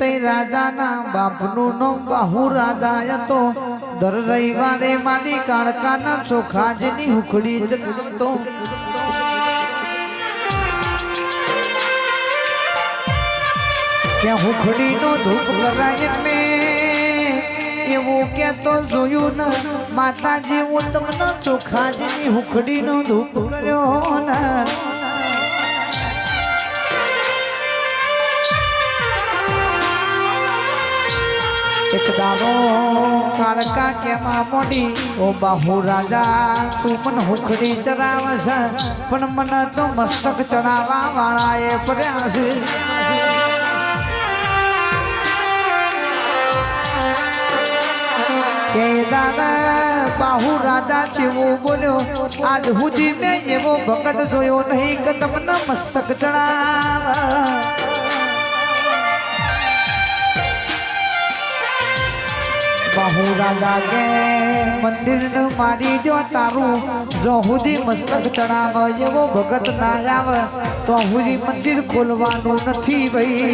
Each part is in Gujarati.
તે રાજાના બાપનું નામ બાહુ રાજા હતો દર રવિવારે મારી કાળકાના ચોખાજની હુખડી જગતો ત્યાં હુખડીનો ધૂપ કરાય એટલે એવું કેતો જોયું ને માતાજી હું તમને ચોખાજની હુખડીનો ધૂપ કર્યો ને એક દાડો કાળકા કેવા મોડી ઓ બાહુ રાજા તું મને હુખડી ચડાવશે પણ મને તો મસ્તક ચડાવવા વાળા એ પડ્યા છે કે દાદા બાહુ રાજા જેવો બોલ્યો આજ સુધી મેં એવો ભગત જોયો નહીં કે તમને મસ્તક ચડાવ બાહુ રાજા કે મંદિર મારી જો તારું જો સુધી મસ્તક ચડાવ એવો ભગત ના આવે તો હુરી મંદિર ખોલવાનું નથી ભાઈ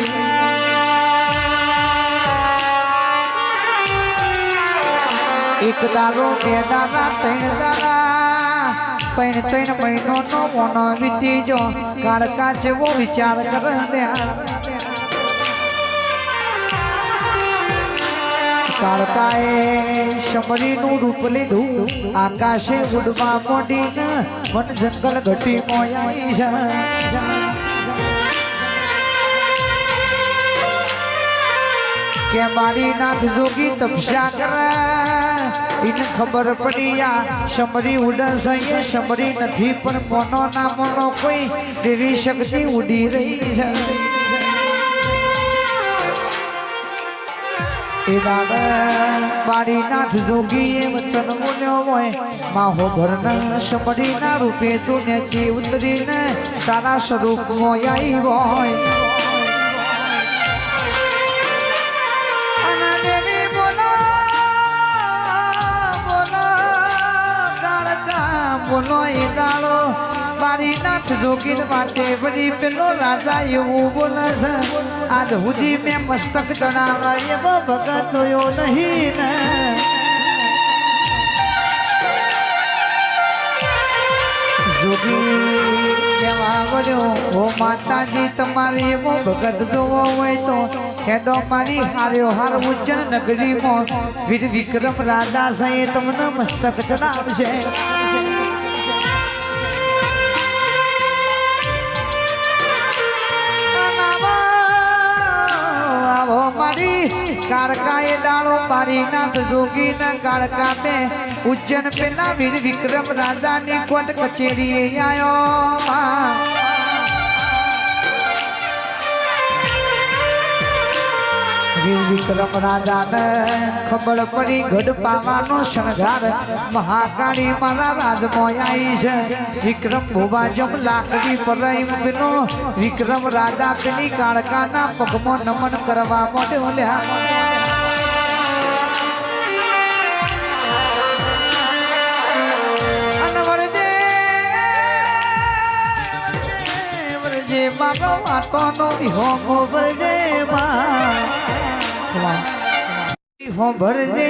એક દાડો બે દાડા ત્રણ દાડા ત્રણ મહિનો નો મોનો વીતી જો કાળકા જેવો વિચાર કરે કાળકાએ શમરીનું રૂપ લીધું આકાશે ઉડવા મોડીને વન જંગલ ઘટી મોયાઈ છે કે મારી નાથ જોગી તપસ્યા કરે એને ખબર પડી આ શમરી ઉડશે એ શમરી નથી પણ મોનો ના મોનો કોઈ દેવી શક્તિ ઉડી રહી છે એ દાદા મારી નાથ જોગી એ વચન બોલ્યો હોય માહો ભરના શમરીના રૂપે તું નેચી ઉતરીને તારા સ્વરૂપમાં આવી હોય બોલો એ દાડો મારી નાથ જોગીન માટે બધી પેલો રાજા એવું બોલે છે આજ સુધી મેં મસ્તક ચડાવવા એવો ભગત જોયો નહીં ને જોગી કેવા બોલ્યો ઓ માતાજી તમારે એવો ભગત જોવો હોય તો ખેડો મારી હાર્યો હાર ઉજ્જૈન નગરીમાં વીર વિક્રમ રાજા છે તમને મસ્તક ચડાવશે કાળકાએ દાડો મારી નાથ જોગી ના કાળકા બે ઉજ્જૈન પેલા વીર વિક્રમ રાજા ની કોટ કચેરી આયો વીર વિક્રમ રાજા ને ખબર પડી ગઢ પાવાનો શણગાર મહાકાળી મારા રાજમાં આવી છે વિક્રમ ભોવા જમ લાકડી પરાઈ મૂકનો વિક્રમ રાજા પેલી કાળકાના પગમાં નમન કરવા માટે ઓલ્યા મારો આતોનો હોમો ભરજે હો ભરજે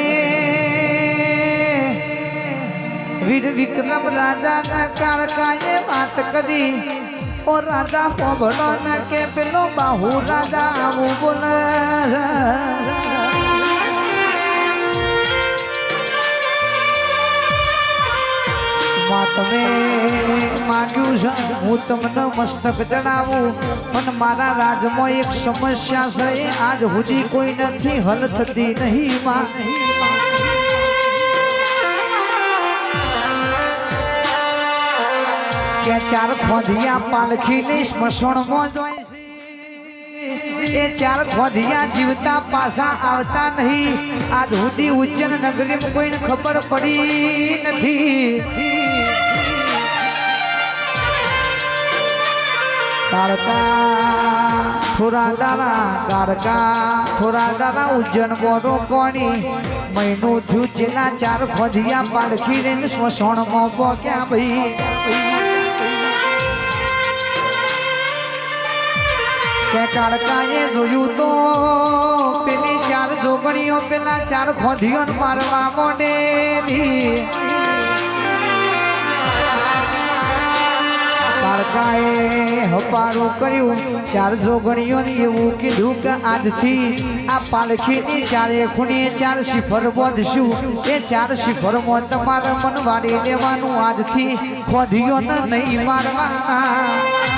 વીર વિક્રમ રાજા ના કાળકાએ વાત કરી ઓ રાજા હો ભરો ને કે પેલો બાહુ રાજા આવું બોલે તમે માગ્યું છે હું તમને મસ્તક ચડાવું પણ મારા રાજમાં એક સમસ્યા છે આજ સુધી કોઈ નથી હલ થતી નહીં માં કે ચાર ખોધિયા પાલખી લઈ સ્મશાનમાં જોઈ એ ચાર ખોધિયા જીવતા પાછા આવતા નહીં આજ સુધી ઉજ્જૈન નગરીમાં કોઈને ખબર પડી નથી થોડા દાડા ઉજ્જૈન બોરો કોણી મહિનો થયું જેના ચાર ખોધિયા પાલખી લઈને સ્મશાનમાં પહોંચ્યા ભાઈ કે કાળકાએ જોયું તો પેલી ચાર જોગણીઓ પેલા ચાર ખોધીઓ મારવા મોડેલી કાળકાએ હપારું કર્યું ચાર જોગણીઓને એવું કીધું કે આજથી આ પાલખીની ચારે ખૂણે ચાર શિફર બોધશું એ ચાર શિફરમાં તમારે મન વાળી લેવાનું આજથી ખોધીઓને નહીં મારવાના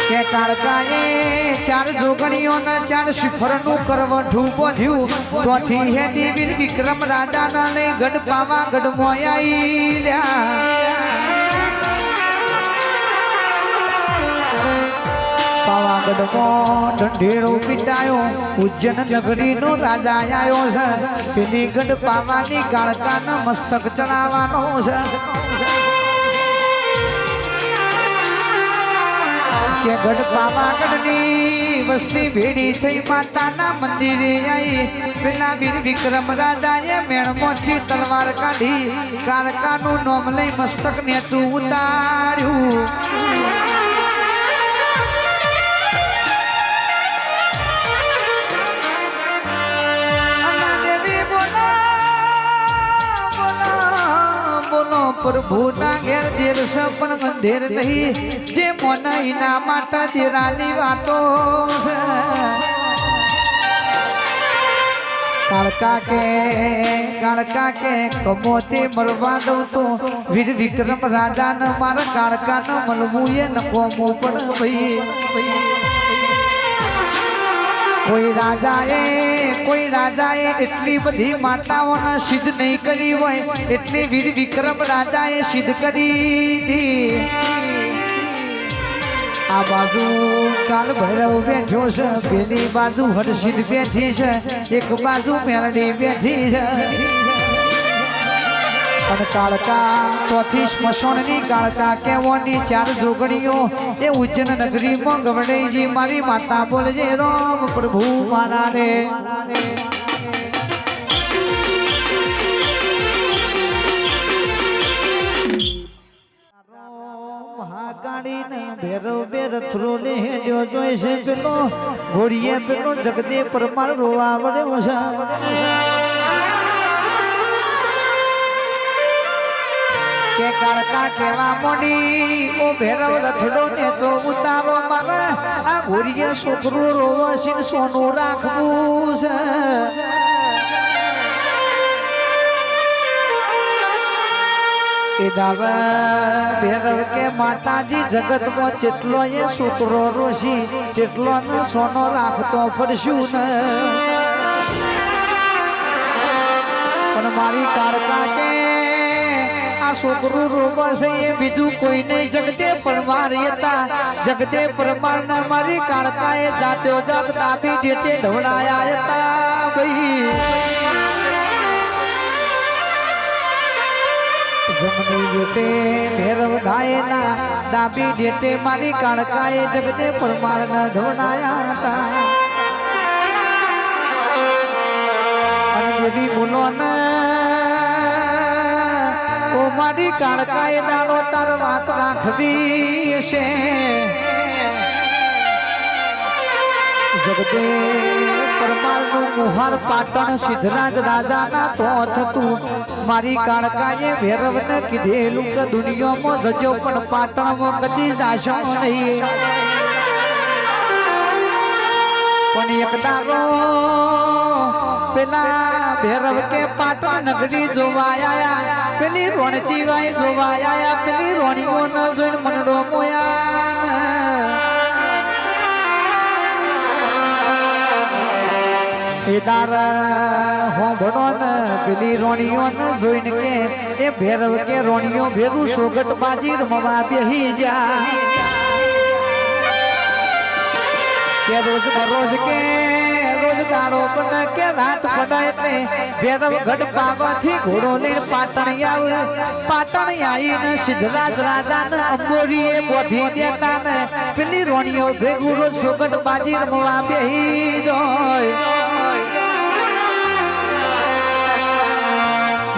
કે કાળકાએ ચાર જોગણીઓના ચાર શિખરનું કરવઠું બોધ્યું તોથી હેડી વીર વિક્રમ રાજાના લઈ ગઢ પાવાગઢ મોયાઈ પાવાગઢમાં ઢંઢેરો પીટાયો ઉજ્જૈન નગરીનો રાજા આવ્યો છે પેલી ગઢ પાવાની કાળકાના મસ્તક ચડાવવાનો છે કે ગઢ પાવાગઢની વસ્તી ભેડી થઈ માતાના મંદિરે આવી પેલા વીર વિક્રમ રાજાએ મેણમાંથી તલવાર કાઢી કાળકાનું નામ લઈ મસ્તક ને તું ઉતાર્યું પ્રભુ ના ઘેર દેર સપન મંદિર નહીં જે મોનઈના માતા દેરાની વાતો છે કાળકા કે કમોતે મરવા દઉં તો વીર વિક્રમ રાજાને મારા કાળકાને મળવું એ નકોમું પણ ભાઈ કોઈ રાજાએ એટલી બધી માતાઓને સિદ્ધ નહીં કરી હોય એટલે વીર વિક્રમ રાજાએ સિદ્ધ કરી હતી આ બાજુ કાલ ભૈરવ બેઠો છે પેલી બાજુ હરસિદ્ધ બેઠી છે એક બાજુ મેરડી બેઠી છે અને કાળકા ચોથી સ્મશાનની કાળકા કેવોની ચાર જોગણીઓ એ ઉજ્જૈન નગરીમાં ગવડેજી મારી માતા બોલજે રામ પ્રભુ મારા રે મહાકાળીને ભેરવ બેર થ્રોલે હેડ્યો જોઈ છે પેલો ઘોડીએ પેલો જગદે પરમાર રોવા વડ્યો છે કે કાળકા કેવા મોડી ઓ ભેરવ રથડો ને જો ઉતારો મારે આ ઘોડીએ છોકરું રોવસીન સોનું રાખવું છે એ દાવા ભેરવ કે માતાજી જગતમાં જેટલો એ છોકરો રોશી જેટલો ને સોનો રાખતો ફરશું ને પણ મારી કાળકા કે છોકરું રોબા છે એ બીજું કોઈ નહીં જગતે પરમાર હતા જગતે પરમાર ના મારી કાળકાએ જાત્યો જાત દાબી દેતે ઢવડાયા હતા ભાઈ જમની દેતે ભેરવ ગાયના દાબી દેતે મારી કાળકાએ જગતે પરમાર ના ઢવડાયા હતા અને દેવી બોલો ને ઓ મારી કાળકાએ દાડો તાર વાત રાખવી છે જગતે પરમારનું મુહાર પાટણ સિદ્ધરાજ રાજાના તો થતું મારી કાળકાએ ભૈરવને કીધેલું કે દુનિયામાં જજો પણ પાટણમાં કદી જાશો નહીં પણ એક દાડો પેલા ભૈરવ કે પાટણ નગરી જોવાયા પેલી રોણચીવાઈ જોવાયા પેલી રોણીઓ ન જોઈને મનડો મોયા એ દારા હોંભળો ને પેલી રોણીઓ ન જોઈને કે એ ભૈરવ કે રોણીઓ ભેરું સોગટ બાજી રમવા બેહી જા કે રોજ બરોજ કે દાડો પણ કે રાત પડે એટલે ભૈરવ ગઢ પાવાથી ઘોડો લઈને પાટણ આવીને સિદ્ધરાજ રાજાને અંબોરીએ બોધી દેતા ને પેલી રોણીઓ ભેગું રોજ સોગટ બાજી રમવા બેહી જાય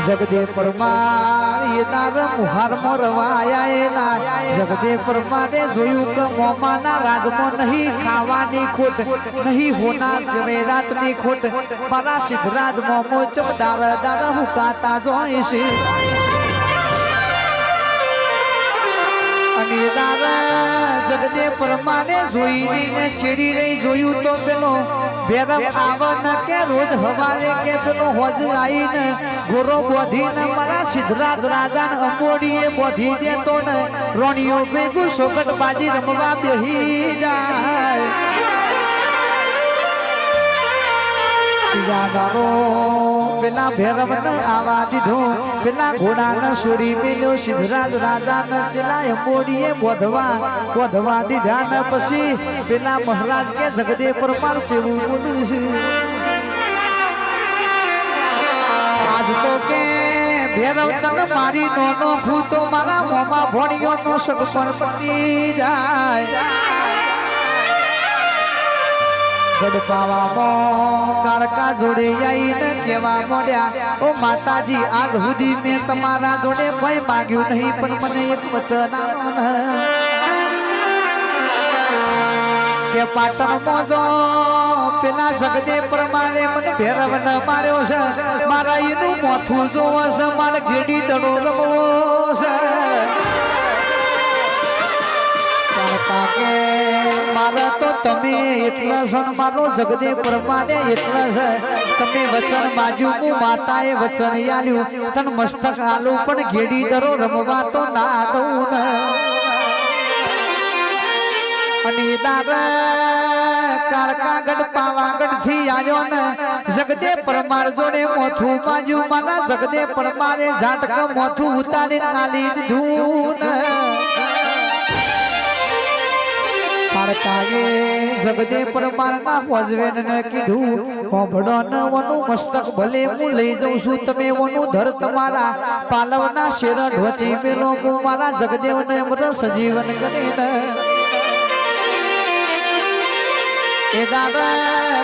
જગદે પરમાર એ તાર મુહાર મોરવાયા જગદે પરમારે જોયું કે મોમાના રાજમાં નહીં ખાવાની ખોટ નહીં હોના જવેરાતની ખોટ મારા સિદ્ધરાજ મોમો ચમદાર દાર હુકાતા જોઈશે અને જગદે પરમાને જોઈને છેડી રહી જોયું તો પેલો ભેરવ આવન કે રોજ હવારે કે પેલો હોજ આવીને ગોરો બોધીને મારા સિદ્ધરાજ રાજાને અંબોડીએ બોધી દેતો ને રોણીઓ ભેગું સોગટ બાજી રમવા બેહી જાય પેલા ભેરવને આવા દીધું પેલા ઘોડાને છોડી પેલો સિદ્ધરાજ રાજાને પેલા અંબોડીએ બોધવા દીધા ને પછી પેલા મહારાજ કે જગદે પરમાર સેવું બોલું છે આજ તો કે ભેરવ તને મારી નો ખું તો મારા મોમાં ભણ્યો નો સગપણ પતી જાય ગડપાવામાં કાળકા જોડે આવીને કેવા મોડ્યા ઓ માતાજી આજ સુધી મેં તમારા જોડે કોઈ માગ્યું નહીં પણ મને એક વચન કે પાટણ મોજો પેલા જગદે પરમારે મને ભેરવ ન માર્યો છે મારા એનું મોથું જોવો છે મારે ઘેડી દડો રમવો છે મારા તો તમે એટલા સણ મારો જગદે પરમાને એટલા છે તમે વચન માજુ હું માતાએ વચન આલ્યું તન મસ્તક આલું પણ ઘેડી દરો રમવા તો ના દઉં ને અને કાળકા ગઢ પાવાગઢ થી આવ્યો ને જગદે પરમાર જોડે મોથું માજુ મારા જગદે પરમારે ઝાટક મોથું ઉતારી નાલી દીધું ને જગદે પરમારના હોજવેન ને કીધું હોભડો ન વનું મસ્તક ભલે હું લઈ જઉં છું તમે વનું ધર તમારા પાલવના શેર ઢોચી મેલો હું મારા જગદેવને અમર સજીવન કરીને એ દાદા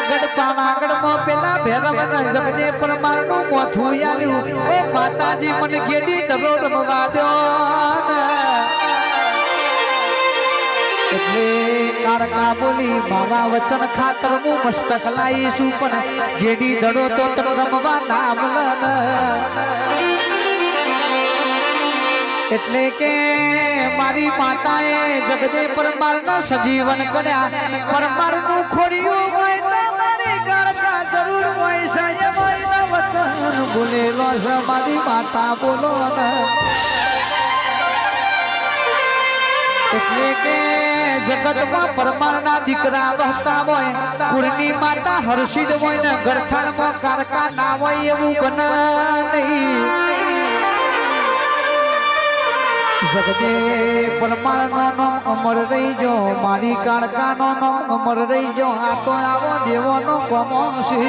ગઢપાવાગઢમાં પેલા ભેરવને જગદે પરમારનું મોથું આલ્યું ઓ માતાજી મને ગેડી દરો રમવા દો એટલે કાળકા બોલી મારા વચન ખાતર હું મસ્તક લાવીશું પણ ગેડી દડો તો તમ રમવા ના મળન એટલે કે મારી માતાએ જગદે પરમારનો સજીવન કર્યા પરમારનું ખોડિયું હોય તો મારી કાળકા જરૂર હોય છે એમાં વચન બોલેલો છે મારી માતા બોલો ને એટલે કે જગતમાં પરમારના દીકરા વહતા હોય કુળની માતા હર્ષિત હોય ને ગરથાણમાં કાળકા ના હોય એવું બને નહીં જગદે પરમારનો નામ અમર રહી જો મારી કાળકાનો નામ અમર રહી જો આ તો આવો દેવોનો કમો છે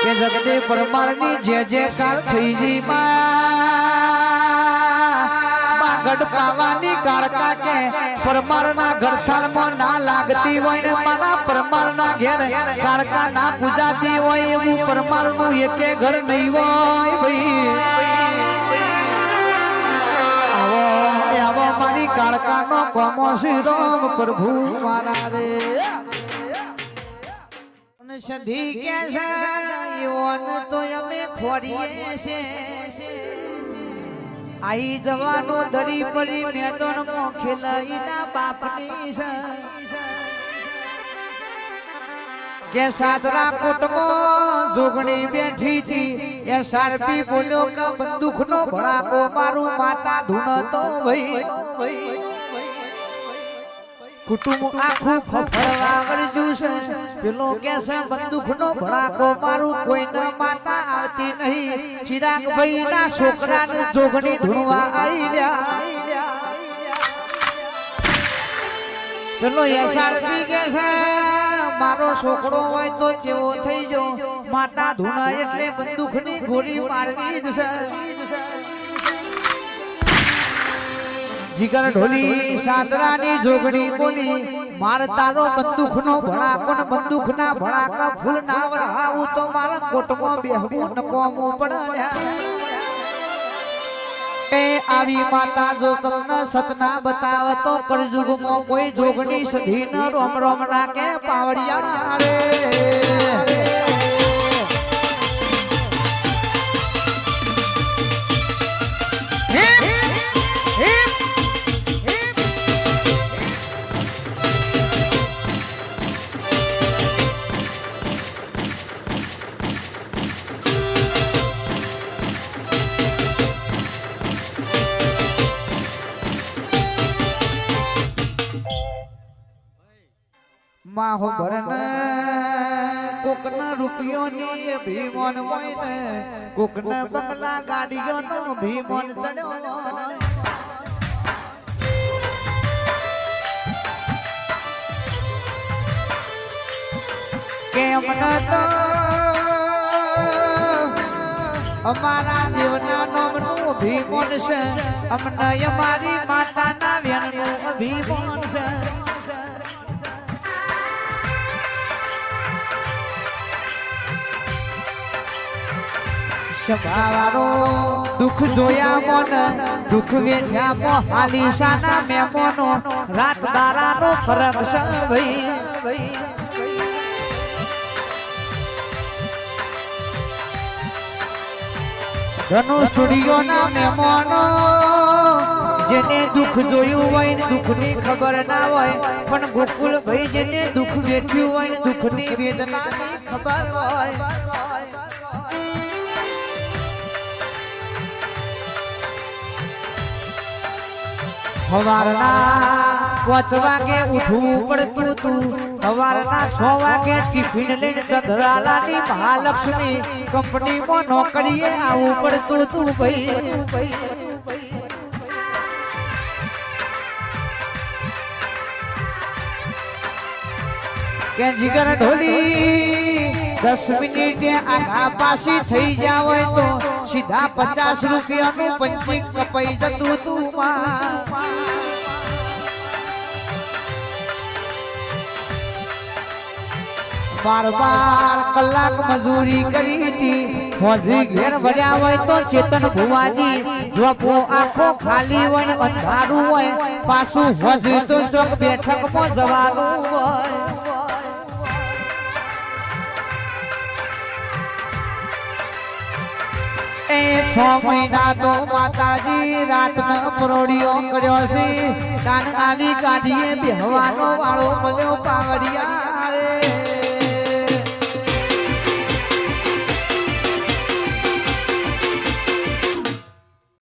કે જગદે પરમારની જે કાળ થઈ જી ગઢ પાવાની કાળકા કે પરમારના ગરથાળમાં ના લાગતી હોય ને મારા પરમારના ઘેર કાળકા ના પૂજાતી હોય એવું પરમારનું એકે ઘર નહીં હોય ભાઈ આવો મારી કાળકાનો કોમો શ્રી રામ પ્રભુ મારા રે સધી કે છે યોન તો અમે ખોડીએ છે આઈ જવાનો દરી પરી મેદન મો ખેલઈના બાપની છે કે સાદરા કોટમાં જોગણી બેઠી હતી એ સારપી બોલ્યો કે બંદૂકનો ભડાકો મારું માતા ધૂણતો ભાઈ કુટુંબ આખું ફફડવા વર્જ્યું છે પેલો કે છે બંદૂકનો ભડાકો મારું કોઈને માતા આવતી નહીં ચિરાગ ભાઈ ના છોકરાને જોગણી ધૂણવા આઈલ્યા પેલો એસઆરપી કે છે મારો છોકરો હોય તો ચેવો થઈ જો માતા ધૂણા એટલે બંદૂકની ગોળી મારવી જ છે જીગર ઢોલી સાસરાની જોગણી બોલી માર તારો બંદૂકનો ભડાકો ને બંદૂકના ભડાકા ફૂલ ના વળાવું તો મારા કોટમાં બેહવું નકોમું પડ્યા એ આવી માતા જો તમને સતના બતાવે તો કળજુગમાં કોઈ જોગણી સધી ન રોમ રોમ નાકે પાવડિયા રે માહો ભરન કોકના રૂપિયોની ભીમોન હોય ને કોકના બંગલા ગાડીઓનો ભીમોન ચડ્યો કેમ ન તો અમારા દેવના નામનું ભીમોન છે અમને અમારી માતાના વેણનું ભીમોન છે સભાવાળો દુઃખ જોયા મોન દુઃખ વેઠ્યા મો હાલીસાના મેમોનો રાત દારાનો ફરક છે ભાઈ ધનુ સ્ટુડિયો ના મેમોનો જેને દુઃખ જોયું હોય ને દુઃખની ખબર ના હોય પણ ગોકુલ ભાઈ જેને દુઃખ વેઠ્યું હોય ને દુઃખની વેદનાની ખબર હોય સવારના 5 વાગે ઉઠવું પડતું તું સવારના 6 વાગે ટિફિન લઈને ચંદ્રાલાની મહાલક્ષ્મી કંપનીમાં નોકરીએ આવવું પડતું તું ભાઈ કે જીગર ઢોલી 10 મિનિટે આગા પાછી થઈ જાવ હોય તો સીધા 50 રૂપિયાનું પંચી કપાઈ જતું તું બાર કલાક મજૂરી કરી હતી ફોજી ઘેર ભર્યા હોય તો ચેતન ભુવાજી જોપો આખો ખાલી હોય અંધારું હોય પાછું ફોજી તો ચોક બેઠકમાં જવાનું હોય એ 6 મહિના તો માતાજી રાતનો પરોડિયો કર્યો છે દાન આવી કાઢીએ બેહવાનો વાળો મળ્યો પાવડિયા